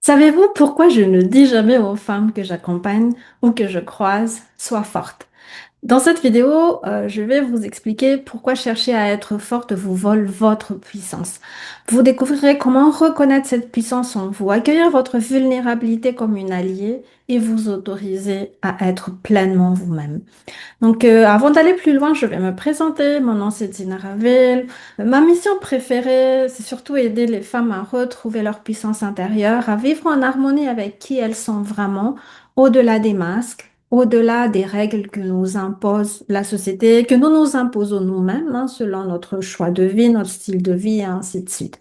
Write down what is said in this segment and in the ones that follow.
Savez-vous pourquoi je ne dis jamais aux femmes que j'accompagne ou que je croise, sois forte? Dans cette vidéo, je vais vous expliquer pourquoi chercher à être forte vous vole votre puissance. Vous découvrirez comment reconnaître cette puissance en vous, accueillir votre vulnérabilité comme une alliée et vous autoriser à être pleinement vous-même. Avant d'aller plus loin, je vais me présenter. Mon nom, c'est Dina Ravel. Ma mission préférée, c'est surtout aider les femmes à retrouver leur puissance intérieure, à vivre en harmonie avec qui elles sont vraiment, au-delà des masques, au-delà des règles que nous impose la société, que nous nous imposons nous-mêmes, hein, selon notre choix de vie, notre style de vie, et ainsi de suite.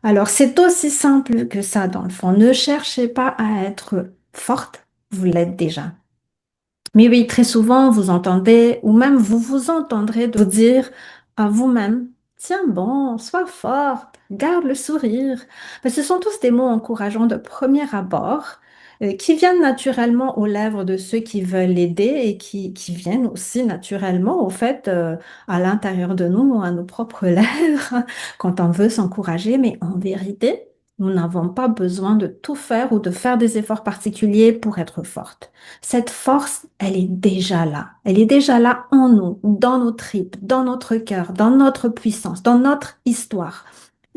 Alors, c'est aussi simple que ça, dans le fond. Ne cherchez pas à être forte, vous l'êtes déjà. Mais oui, très souvent, vous entendez, ou même vous vous entendrez de vous dire à vous-même, tiens bon, sois forte, garde le sourire. Mais ce sont tous des mots encourageants de premier abord, qui viennent naturellement aux lèvres de ceux qui veulent l'aider et qui viennent aussi naturellement, au fait, à l'intérieur de nous, à nos propres lèvres, quand on veut s'encourager. Mais en vérité, nous n'avons pas besoin de tout faire ou de faire des efforts particuliers pour être forte. Cette force, elle est déjà là. Elle est déjà là en nous, dans nos tripes, dans notre cœur, dans notre puissance, dans notre histoire.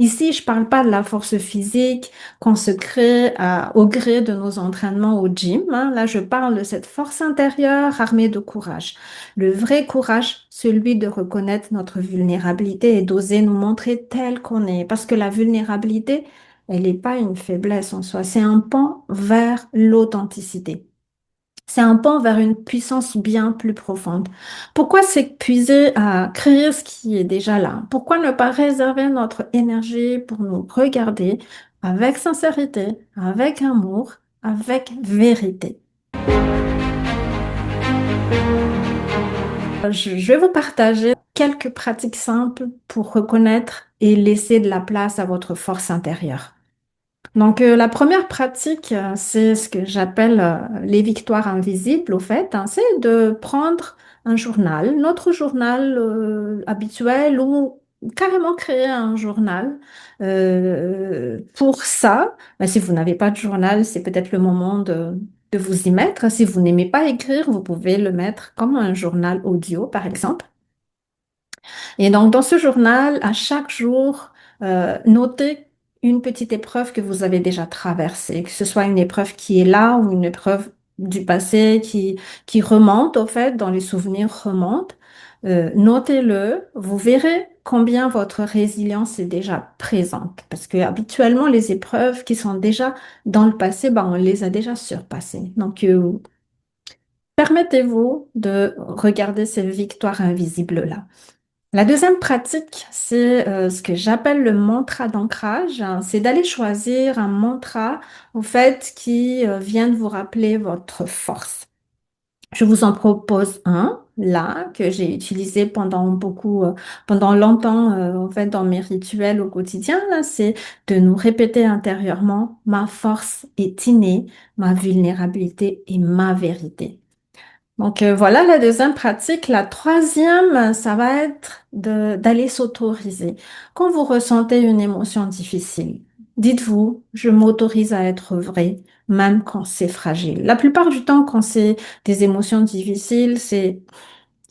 Ici, je parle pas de la force physique qu'on se crée au gré de nos entraînements au gym, hein. Là, je parle de cette force intérieure armée de courage. Le vrai courage, celui de reconnaître notre vulnérabilité et d'oser nous montrer tel qu'on est. Parce que la vulnérabilité, elle n'est pas une faiblesse en soi, c'est un pan vers l'authenticité. C'est un pont vers une puissance bien plus profonde. Pourquoi s'épuiser à créer ce qui est déjà là? Pourquoi ne pas réserver notre énergie pour nous regarder avec sincérité, avec amour, avec vérité? Je vais vous partager quelques pratiques simples pour reconnaître et laisser de la place à votre force intérieure. La première pratique, c'est ce que j'appelle les victoires invisibles, au fait, hein, c'est de prendre un journal, notre journal habituel ou carrément créer un journal. Pour ça, si vous n'avez pas de journal, c'est peut-être le moment de vous y mettre. Si vous n'aimez pas écrire, vous pouvez le mettre comme un journal audio, par exemple. Et donc, dans ce journal, à chaque jour, notez une petite épreuve que vous avez déjà traversée, que ce soit une épreuve qui est là ou une épreuve du passé qui remonte, au fait, dans les souvenirs remontent. Notez-le, vous verrez combien votre résilience est déjà présente. Parce que habituellement, les épreuves qui sont déjà dans le passé, ben, on les a déjà surpassées. Permettez-vous de regarder ces victoires invisibles-là. La deuxième pratique, c'est ce que j'appelle le mantra d'ancrage. C'est d'aller choisir un mantra, au fait, qui vient de vous rappeler votre force. Je vous en propose un, là, que j'ai utilisé pendant longtemps, en fait, dans mes rituels au quotidien, là, c'est de nous répéter intérieurement, ma force est innée, ma vulnérabilité est ma vérité. Voilà la deuxième pratique. La troisième, ça va être d'aller s'autoriser. Quand vous ressentez une émotion difficile, dites-vous, je m'autorise à être vrai, même quand c'est fragile. La plupart du temps, quand c'est des émotions difficiles,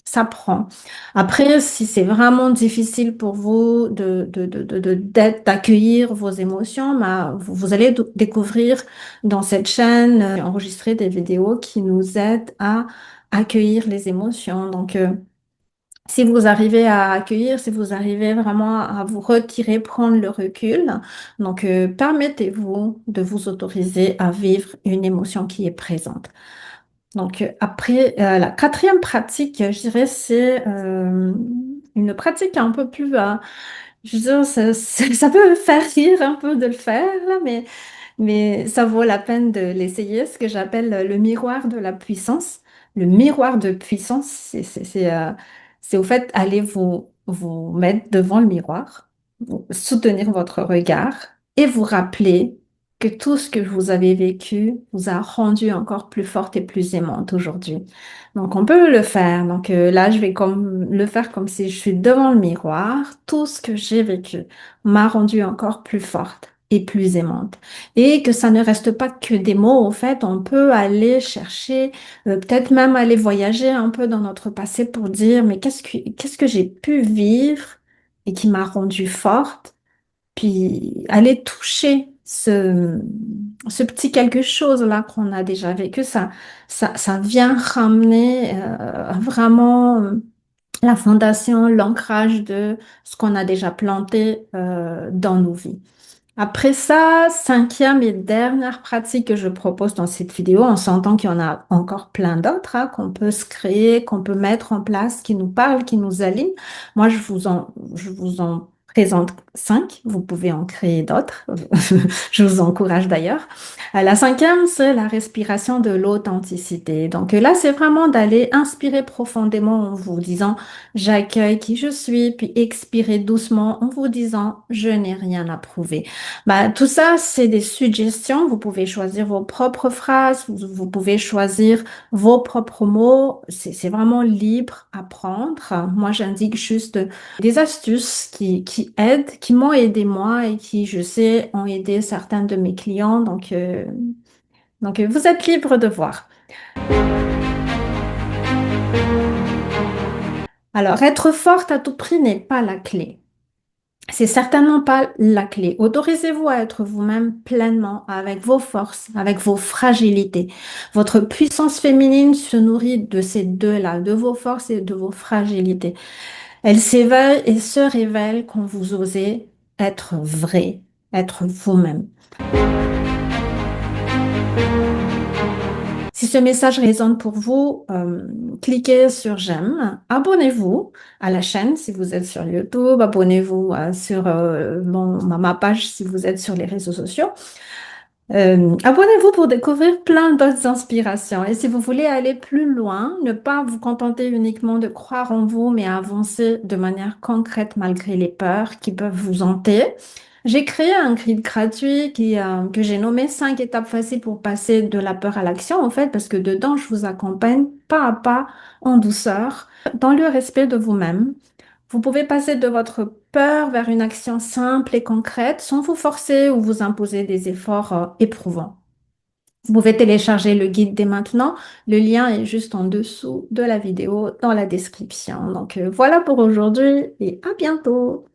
ça prend. Après, si c'est vraiment difficile pour vous d'accueillir vos émotions, bah, vous allez découvrir dans cette chaîne, enregistrer des vidéos qui nous aident à accueillir les émotions. Si vous arrivez à accueillir, si vous arrivez vraiment à vous retirer, prendre le recul, permettez-vous de vous autoriser à vivre une émotion qui est présente. La quatrième pratique, je dirais, c'est une pratique un peu plus, je veux dire, ça peut faire rire un peu de le faire, là, mais ça vaut la peine de l'essayer, ce que j'appelle le miroir de la puissance. Le miroir de puissance, c'est au fait aller vous mettre devant le miroir, soutenir votre regard et vous rappeler. que tout ce que vous avez vécu vous a rendu encore plus forte et plus aimante aujourd'hui. Donc, on peut le faire. Donc, là, je vais comme le faire comme si je suis devant le miroir. Tout ce que j'ai vécu m'a rendue encore plus forte et plus aimante. Et que ça ne reste pas que des mots. En fait, on peut aller chercher, peut-être même aller voyager un peu dans notre passé pour dire, mais qu'est-ce que j'ai pu vivre et qui m'a rendue forte? Puis aller toucher ce petit quelque chose-là qu'on a déjà vécu, ça vient ramener vraiment la fondation, l'ancrage de ce qu'on a déjà planté dans nos vies. Après ça, cinquième et dernière pratique que je propose dans cette vidéo, on s'entend qu'il y en a encore plein d'autres hein, qu'on peut se créer, qu'on peut mettre en place, qui nous parlent, qui nous alignent. Moi, je vous en présente cinq. Vous pouvez en créer d'autres. Je vous encourage d'ailleurs. La cinquième, c'est la respiration de l'authenticité. Donc là, c'est vraiment d'aller inspirer profondément en vous disant, j'accueille qui je suis, puis expirer doucement en vous disant, je n'ai rien à prouver. Bah, tout ça, c'est des suggestions. Vous pouvez choisir vos propres phrases, vous pouvez choisir vos propres mots. C'est vraiment libre à prendre. Moi, j'indique juste des astuces qui aident, qui m'ont aidé moi et qui, je sais, ont aidé certains de mes clients. Donc, vous êtes libre de voir. Alors, être forte à tout prix n'est pas la clé. C'est certainement pas la clé. Autorisez-vous à être vous-même pleinement avec vos forces, avec vos fragilités. Votre puissance féminine se nourrit de ces deux-là, de vos forces et de vos fragilités. Elle s'éveille et se révèle quand vous osez être vrai, être vous-même. Si ce message résonne pour vous, cliquez sur j'aime, abonnez-vous à la chaîne si vous êtes sur YouTube, abonnez-vous sur ma page si vous êtes sur les réseaux sociaux. Abonnez-vous pour découvrir plein d'autres inspirations. Et si vous voulez aller plus loin, ne pas vous contenter uniquement de croire en vous, mais avancer de manière concrète malgré les peurs qui peuvent vous hanter, j'ai créé un guide gratuit que j'ai nommé 5 étapes faciles pour passer de la peur à l'action, en fait, parce que dedans, je vous accompagne pas à pas, en douceur, dans le respect de vous-même. Vous pouvez passer de votre peur vers une action simple et concrète sans vous forcer ou vous imposer des efforts éprouvants. Vous pouvez télécharger le guide dès maintenant. Le lien est juste en dessous de la vidéo dans la description. Donc voilà pour aujourd'hui et à bientôt.